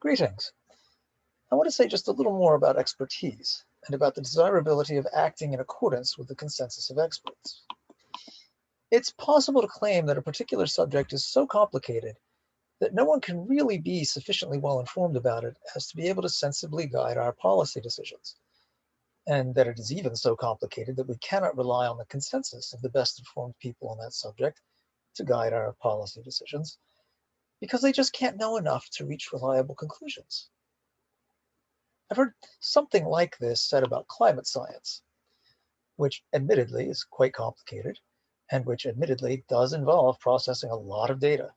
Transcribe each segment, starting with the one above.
Greetings. I want to say just a little more about expertise and about the desirability of acting in accordance with the consensus of experts. It's possible to claim that a particular subject is so complicated that no one can really be sufficiently well informed about it as to be able to sensibly guide our policy decisions, and that it is even so complicated that we cannot rely on the consensus of the best informed people on that subject to guide our policy decisions, because they just can't know enough to reach reliable conclusions. I've heard something like this said about climate science, which admittedly is quite complicated and which admittedly does involve processing a lot of data.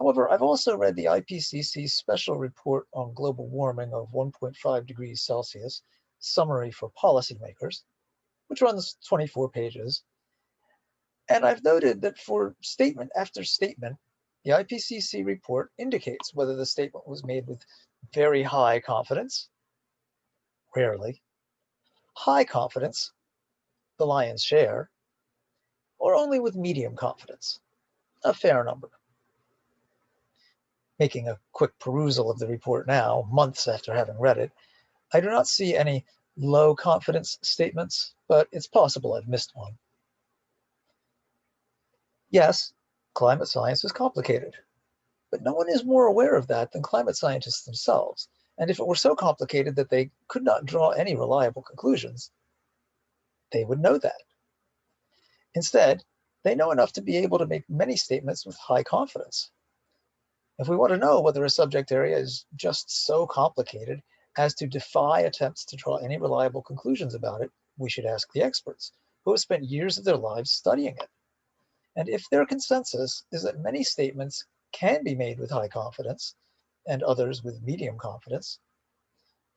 However, I've also read the IPCC's special report on global warming of 1.5 degrees Celsius, Summary for Policymakers, which runs 24 pages. And I've noted that for statement after statement, the IPCC report indicates whether the statement was made with very high confidence, rarely, high confidence, the lion's share, or only with medium confidence, a fair number. Making a quick perusal of the report now, months after having read it, I do not see any low confidence statements, but it's possible I've missed one. Yes, climate science is complicated, but no one is more aware of that than climate scientists themselves. And if it were so complicated that they could not draw any reliable conclusions, they would know that. Instead, they know enough to be able to make many statements with high confidence. If we want to know whether a subject area is just so complicated as to defy attempts to draw any reliable conclusions about it, we should ask the experts, who have spent years of their lives studying it. And if their consensus is that many statements can be made with high confidence and others with medium confidence,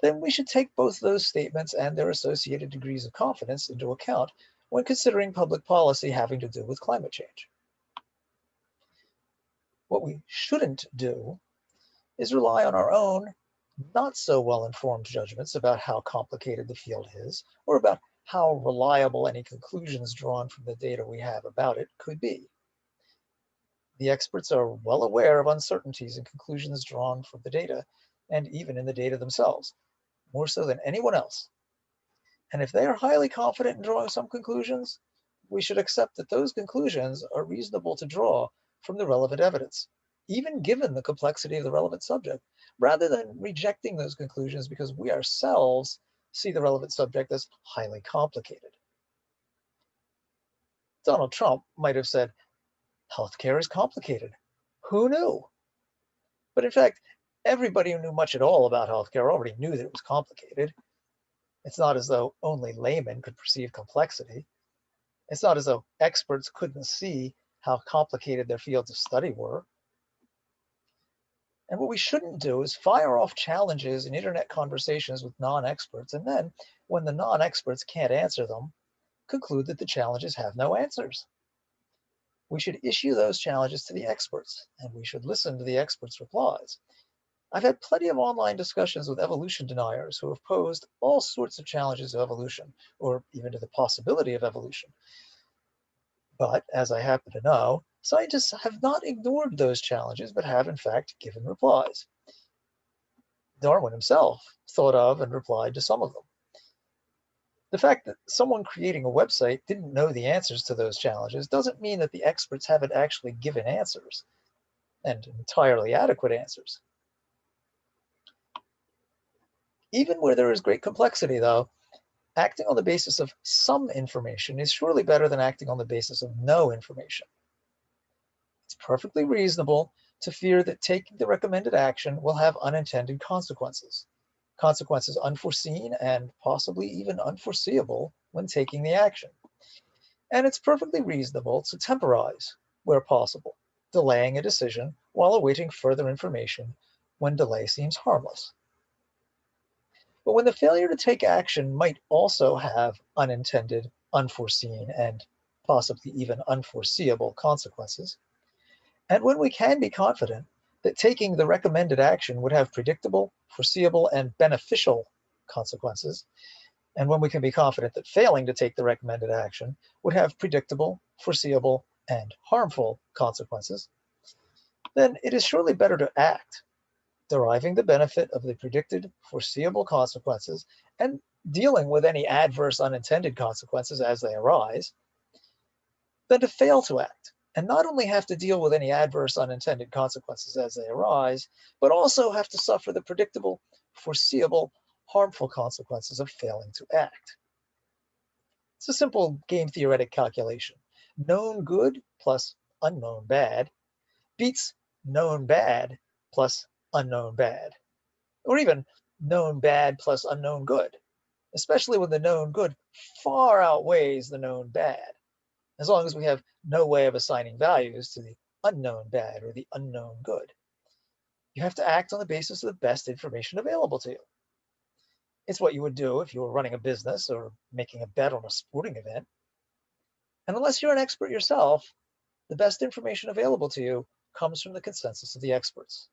then we should take both those statements and their associated degrees of confidence into account when considering public policy having to do with climate change. What we shouldn't do is rely on our own not so well-informed judgments about how complicated the field is or about how reliable any conclusions drawn from the data we have about it could be. The experts are well aware of uncertainties in conclusions drawn from the data, and even in the data themselves, more so than anyone else. And if they are highly confident in drawing some conclusions, we should accept that those conclusions are reasonable to draw from the relevant evidence, even given the complexity of the relevant subject, rather than rejecting those conclusions because we ourselves see the relevant subject as highly complicated. Donald Trump might have said, "Healthcare is complicated. Who knew?" But in fact, everybody who knew much at all about healthcare already knew that it was complicated. It's not as though only laymen could perceive complexity. It's not as though experts couldn't see how complicated their fields of study were. And what we shouldn't do is fire off challenges in internet conversations with non-experts, and then, when the non-experts can't answer them, conclude that the challenges have no answers. We should issue those challenges to the experts, and we should listen to the experts' replies. I've had plenty of online discussions with evolution deniers who have posed all sorts of challenges to evolution, or even to the possibility of evolution. But, as I happen to know, scientists have not ignored those challenges, but have in fact given replies. Darwin himself thought of and replied to some of them. The fact that someone creating a website didn't know the answers to those challenges doesn't mean that the experts haven't actually given answers, and entirely adequate answers. Even where there is great complexity, though, acting on the basis of some information is surely better than acting on the basis of no information. It's perfectly reasonable to fear that taking the recommended action will have unintended consequences, consequences unforeseen and possibly even unforeseeable when taking the action. And it's perfectly reasonable to temporize where possible, delaying a decision while awaiting further information when delay seems harmless. But when the failure to take action might also have unintended, unforeseen, and possibly even unforeseeable consequences, and when we can be confident that taking the recommended action would have predictable, foreseeable, and beneficial consequences, and when we can be confident that failing to take the recommended action would have predictable, foreseeable, and harmful consequences, then it is surely better to act deriving the benefit of the predicted foreseeable consequences and dealing with any adverse unintended consequences as they arise, than to fail to act and not only have to deal with any adverse unintended consequences as they arise, but also have to suffer the predictable, foreseeable, harmful consequences of failing to act. It's a simple game theoretic calculation. Known good plus unknown bad beats known bad plus unknown bad, or even known bad plus unknown good, especially when the known good far outweighs the known bad, as long as we have no way of assigning values to the unknown bad or the unknown good. You have to act on the basis of the best information available to you. It's what you would do if you were running a business or making a bet on a sporting event. And unless you're an expert yourself, the best information available to you comes from the consensus of the experts.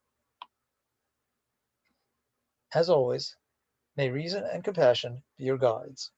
As always, may reason and compassion be your guides.